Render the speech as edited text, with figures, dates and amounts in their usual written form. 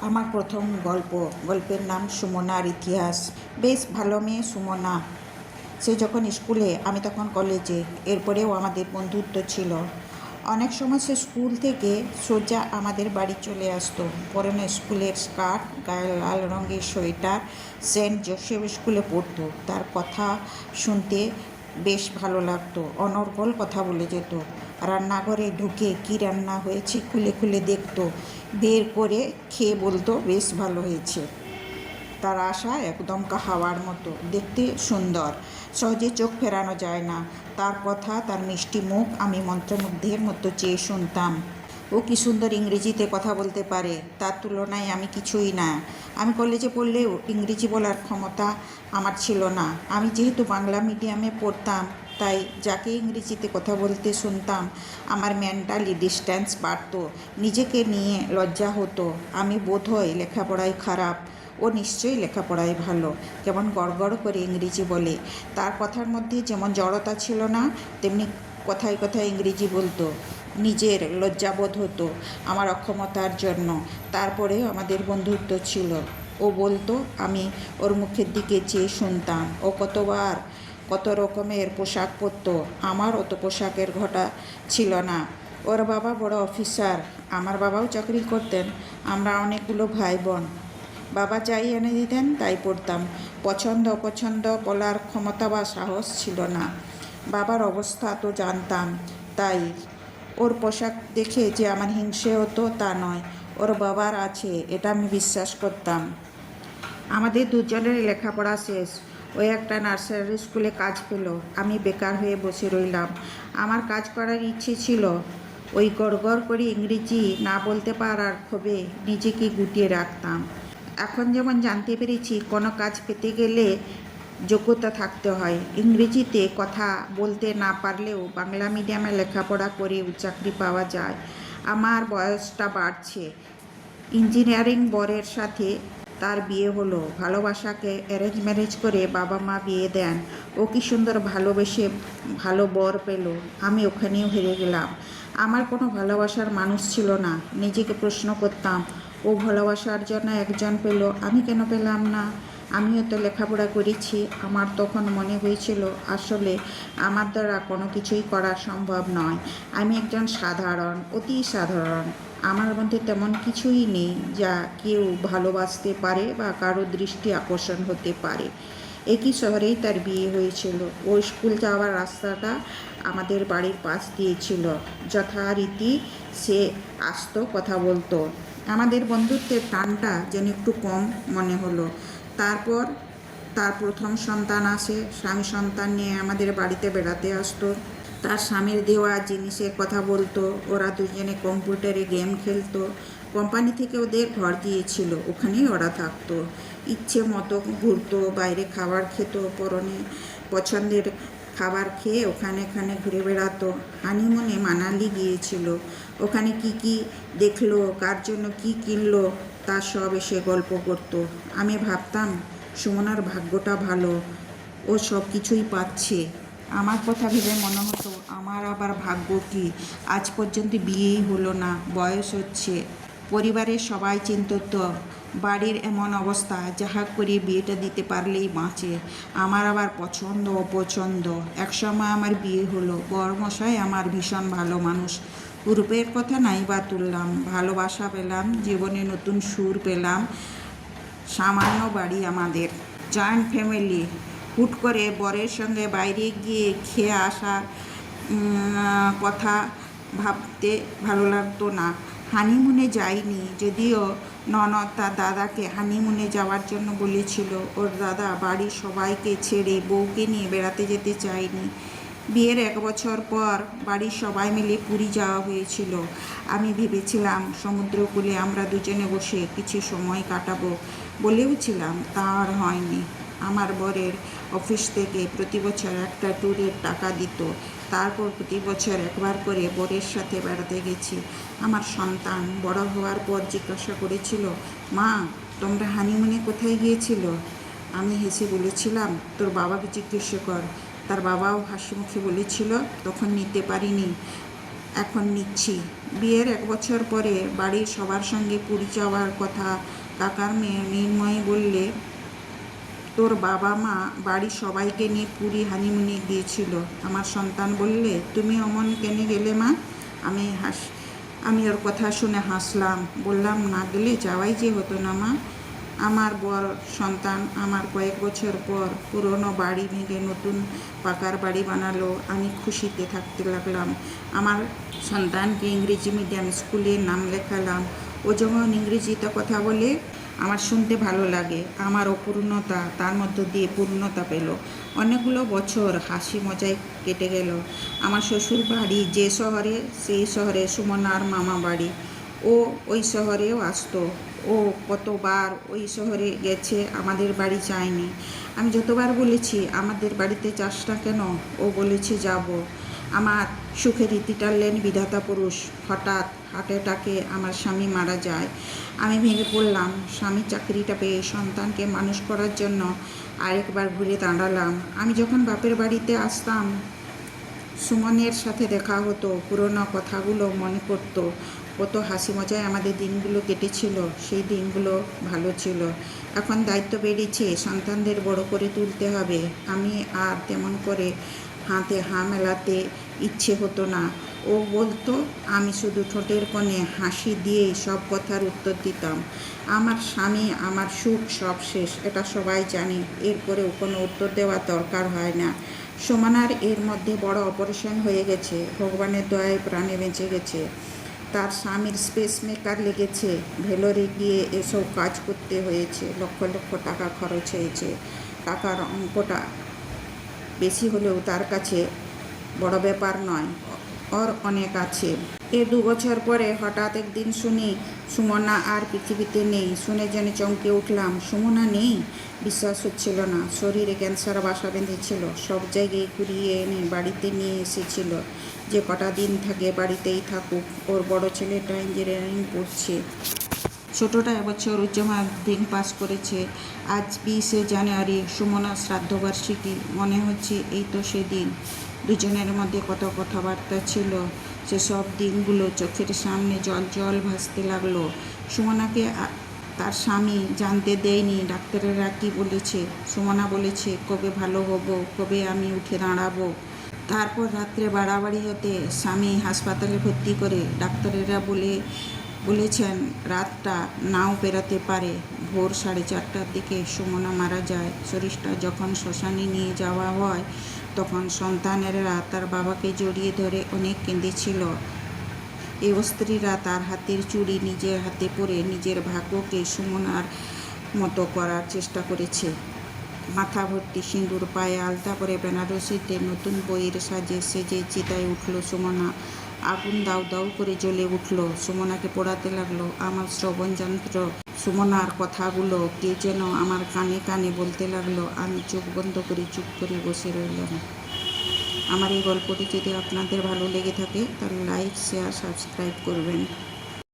আমার প্রথম গল্পের নাম সুমনার ইতিহাস। বেশ ভালো মেয়ে সুমনা। সে যখন স্কুলে, আমি তখন কলেজে। এরপরেও আমাদের বন্ধুত্ব ছিল। অনেক সময় সে স্কুল থেকে সোজা আমাদের বাড়ি চলে আসতো। পরনে স্কুলের স্কার্ট, গায়ে লাল রঙের সোয়েটার। সেন্ট জোসেফ স্কুলে পড়তো। তার কথা শুনতে বেশ ভালো লাগতো। অনর্গল কথা বলে যেত। রান্নাঘরে ঢুকে কী রান্না হয়েছে খুলে খুলে দেখতো। বের করে খেয়ে বলতো বেশ ভালো হয়েছে। তার আশা একদম হাওয়ার মতো, দেখতে সুন্দর, সহজে চোখ ফেরানো যায় না। তার কথা, তার মিষ্টি মুখ আমি মন্ত্রমুগ্ধের মতো চেয়ে শুনতাম। ও কি সুন্দর ইংরেজিতে কথা বলতে পারে, তার তুলনায় আমি কিছুই না। আমি কলেজে পড়লেও ইংরেজি বলার ক্ষমতা আমার ছিল না। আমি যেহেতু বাংলা মিডিয়ামে পড়তাম, তাই যাকে ইংরেজিতে কথা বলতে শুনতাম আমার মেন্টালি ডিস্ট্যান্স বাড়ত। নিজেকে নিয়ে লজ্জা হতো। আমি বোধহয় লেখাপড়ায় খারাপ, ও নিশ্চয়ই লেখাপড়ায় ভালো। কেমন গড়গড় করে ইংরেজি বলে। তার কথার মধ্যে যেমন জড়তা ছিল না, তেমনি কথায় কথায় ইংরেজি বলতো। নিজের লজ্জাবোধ হতো আমার অক্ষমতার জন্য। তারপরেও আমাদের বন্ধুত্ব ছিল। ও বলতো, আমি ওর মুখের দিকে চেয়ে শুনতাম। ও কত রকমের পোশাক পরতো। আমার অত পোশাকের ঘটা ছিল না। ওর বাবা বড় অফিসার, আমার বাবাও চাকরি করতেন। আমরা অনেকগুলো ভাই বোন। বাবা যাই এনে দিতেন তাই পড়তাম। পছন্দ অপছন্দ বলার ক্ষমতা বা সাহস ছিল না। বাবার অবস্থা তো জানতাম, তাই ওর পোশাক দেখে যে আমার হিংসে হতো তা নয়। ওর বাবার আছে এটা আমি বিশ্বাস করতাম। আমাদের দুজনের লেখাপড়া শেষ। ও একটা নার্সারি স্কুলে কাজ পেল। আমি বেকার হয়ে বসে রইলাম। আমার কাজ করার ইচ্ছে ছিল। ওই গড়গড় করে ইংরেজি না বলতে পারার ক্ষোভে নিজেকে গুটিয়ে রাখতাম। এখন যেমন জানতে পেরেছি, কোনো কাজ পেতে গেলে যোগ্যতা থাকতে হয়। ইংরেজিতে কথা বলতে না পারলেও বাংলা মিডিয়ামে লেখাপড়া করেও চাকরি পাওয়া যায়। আমার বয়সটা বাড়ছে। ইঞ্জিনিয়ারিং বরের সাথে তার বিয়ে হলো। ভালোবাসাকে অ্যারেঞ্জ ম্যারেজ করে বাবা মা বিয়ে দেন। ও কি সুন্দর ভালোবেসে ভালো বর পেল। আমি ওখানেও হেরে গেলাম। আমার কোনো ভালোবাসার মানুষ ছিল না। নিজেকে প্রশ্ন করতাম, ও ভালোবাসার জন্য একজন পেল, আমি কেন পেলাম না? আমিও তো লেখাপড়া করেছি। আমার তখন মনে হয়েছিল আসলে আমার দ্বারা কোনো কিছুই করা সম্ভব নয়। আমি একজন সাধারণ, অতি সাধারণ। আমার মধ্যে তেমন কিছুই নেই যা কেউ ভালোবাসতে পারে বা কারো দৃষ্টি আকর্ষণ হতে পারে। একই শহরেই তার বিয়ে হয়েছিল। ও স্কুল যাওয়ার রাস্তাটা আমাদের বাড়ির পাশ দিয়ে ছিল। যথারীতি সে আসতো, কথা বলতো। আমাদের বন্ধুত্বের টানটা যেন একটু কম মনে হলো। তারপর তার প্রথম সন্তান আসে। স্বামী সন্তান নিয়ে আমাদের বাড়িতে বেড়াতে আসতো। তার স্বামীর দেওয়া জিনিসের কথা বলতো। ওরা দুজনে কম্পিউটারে গেম খেলতো। কোম্পানি থেকে ওদের ঘর দিয়েছিল, ওখানেই ওরা থাকতো। ইচ্ছে মতো ঘুরতো, বাইরে খাবার খেত, পরনে পছন্দের খাবার খেয়ে ওখানে ঘুরে বেড়াতো। হানিমুনে মানালি গিয়েছিল। ওখানে কি কি দেখলো, কার জন্য কি কিনলো, তা সব এসে গল্প করতো। আমি ভাবতাম সুমনার ভাগ্যটা ভালো, ও সব কিছুই পাচ্ছে। আমার কথা ভেবে মনে হতো আমার আবার ভাগ্য কি, আজ পর্যন্ত বিয়েই হলো না। বয়স হচ্ছে, পরিবারের সবাই চিন্তিত, বাড়ির এমন অবস্থা, যাহা করে বিয়েটা দিতে পারলেই বাঁচে। আমার আবার পছন্দ অপছন্দ। একসময় আমার বিয়ে হলো। বরমশাই আমার ভীষণ ভালো মানুষ। রূপের কথা নাই বা তুললাম, ভালোবাসা পেলাম, জীবনে নতুন সুর পেলাম। সামান্য বাড়ি আমাদের, জয়েন্ট ফ্যামিলি। হুট করে বরের সঙ্গে বাইরে গিয়ে খেয়ে আসার কথা ভাবতে ভালো লাগতো না। হানিমুনে যাইনি, যদিও ননদ তার দাদাকে হানিমুনে যাওয়ার জন্য বলেছিল। ওর দাদা বাড়ির সবাইকে ছেড়ে বউকে নিয়ে বেড়াতে যেতে চায়নি। বিয়ের 1 বছর পর বাড়ির সবাই মিলে পুরী যাওয়া হয়েছিল। আমি ভেবেছিলাম সমুদ্রকূলে আমরা দুজনে বসে কিছু সময় কাটাবো বলেওছিলাম, তা আর হয়নি। আমার বরের অফিস থেকে প্রতি বছর একটা ট্যুরের টাকা দিত। তারপর প্রতি বছর একবার করে বরের সাথে বেড়াতে গেছি। আমার সন্তান বড় হওয়ার পর জিজ্ঞাসা করেছিল, মা তোমরা হানিমুনে কোথায় গিয়েছিল? আমি হেসে বলেছিলাম, তোর বাবাকে জিজ্ঞেস কর। তার বাবাও হাসি মুখে বলেছিল, তখন নিতে পারিনি। এখন নিচ্ছি। বিয়ের 1 বছর পরে বাড়ির সবার সঙ্গে পুরী যাওয়ার কথা কাকার মেয়ে মৃন্ময়ী বললে, তোর বাবা মা বাড়ির সবাইকে নিয়ে পুরী হানিমুনে গিয়েছিল। আমার সন্তান বললে, তুমি অমন কেনে গেলে মা? আমি ওর কথা শুনে হাসলাম, বললাম, না গেলে যাওয়াই যে হতো না মা। আমার বর সন্তান আমার কয়েক বছর পর পুরনো বাড়ি ভেঙে নতুন পাকার বাড়ি বানালো। আমি খুশিতে থাকতে লাগলাম। আমার সন্তানকে ইংরেজি মিডিয়াম স্কুলে নাম লেখালাম। ও যখন ইংরেজিতে কথা বলে আমার শুনতে ভালো লাগে। আমার অপূর্ণতা তার মধ্য দিয়ে পূর্ণতা পেল। অনেকগুলো বছর হাসি মজায় কেটে গেল। আমার শ্বশুর বাড়ি যে শহরে, সেই শহরে সুমনার মামা বাড়ি। ও ওই শহরেও আসতো। ও কতবার ওই শহরে গেছে, আমাদের বাড়ি যায়নি। আমি যতবার বলেছি আমাদের বাড়িতে যাস না কেন, ও বলেছে যাব। আমার সুখের ইতি টানলেন বিধাতা পুরুষ। হঠাৎ হার্ট অ্যাটাকে আমার স্বামী মারা যায়। আমি ভেঙে পড়লাম। স্বামীর চাকরিটা পেয়ে সন্তানকে মানুষ করার জন্য আরেকবার ঘুরে দাঁড়ালাম। আমি যখন বাপের বাড়িতে আসতাম, সুমনের সাথে দেখা হতো, পুরনো কথাগুলো মনে পড়তো। কত হাসি মজায় আমাদের দিনগুলো কেটেছিল। সেই দিনগুলো ভালো ছিল। এখন দায়িত্ব বেড়েছে, সন্তানদের বড় করে তুলতে হবে। আমি আর তেমন করে হাতে মেলাতে ইচ্ছে হতো না। ও বলতো, আমি শুধু ঠোঁটের কোণে হাসি দিয়েই সব কথার উত্তর দিতাম। আমার স্বামী, আমার সুখ সব শেষ, এটা সবাই জানে। এরপরেও কোনো উত্তর দেওয়ার দরকার হয় না। সুমনার এর মধ্যে বড় অপারেশন হয়ে গেছে। ভগবানের দয়ায় প্রাণে বেঁচে গেছে। তার স্বামীর স্পেস মেকার লেগেছে। ভেলোরে গিয়ে এসব কাজ করতে হয়েছে। লক্ষ লক্ষ টাকা খরচ হয়েছে। টাকার অঙ্কটা বেশি হলেও তার কাছে বড় ব্যাপার নয়। ওর অনেক আছে। 2 বছর পরে হঠাৎ একদিন শুনি সুমনা আর পৃথিবীতে নেই। শুনে যেন চমকে উঠলাম। সুমনা নেই? বিশ্বাস হচ্ছিল না। শরীরে ক্যান্সার বাসা বেঁধেছিল। সব জায়গায় ঘুরিয়ে এনে বাড়িতে নিয়ে এসেছিল। যে কটা দিন থাকে বাড়িতেই থাকুক। ওর বড় ছেলেটা ইঞ্জিনিয়ারিং পড়ছে, ছোটটা এবছর উচ্চ মাধ্যমিক পাস করেছে। আজ 20শে জানুয়ারি, সুমনার শ্রাদ্ধবার্ষিকী। মনে হচ্ছে এই তো সেদিন। দুজনের মধ্যে কত কথাবার্তা ছিল। সেসব দিনগুলো চোখের সামনে জল ভাসতে লাগলো। সুমনাকে তার স্বামী জানতে দেয়নি ডাক্তারেরা কি বলেছে। সুমনা বলেছে, কবে ভালো হব, কবে আমি উঠে দাঁড়াবো। তারপর রাত্রে বাড়াবাড়ি হতে স্বামী হাসপাতালে ভর্তি করে। ডাক্তারেরা বলেছেন রাতটা নাও পেরাতে পারে। ভোর 4:30টার দিকে সুমনা মারা যায়। শরীরটা যখন শ্মশানে নিয়ে যাওয়া হয়, তখন সন্তানেরা তার বাবাকে জড়িয়ে ধরে অনেক কেঁদেছিল। এই স্ত্রীরা তার হাতের চুড়ি নিজের হাতে পরে নিজের ভাগ্যকে সুমনার মতো করার চেষ্টা করেছে। মাথা ভর্তি সিঁদুর, পায়ে আলতা পরে বেনারসিতে নতুন বইয়ের সাজে সেজে চিতায় উঠল সুমনা। আগুন দাউ দাউ করে জ্বলে উঠল। সুমনাকে পোড়াতে লাগলো। আমার শ্রবণ যন্ত্র সুমনার কথাগুলো কে যেন আমার কানে কানে বলতে লাগলো। আমি চোখ বন্ধ করে চুপ করে বসে রইলাম। আমার এই গল্পটি যদি আপনাদের ভালো লেগে থাকে, তাহলে লাইক, শেয়ার, সাবস্ক্রাইব করবেন।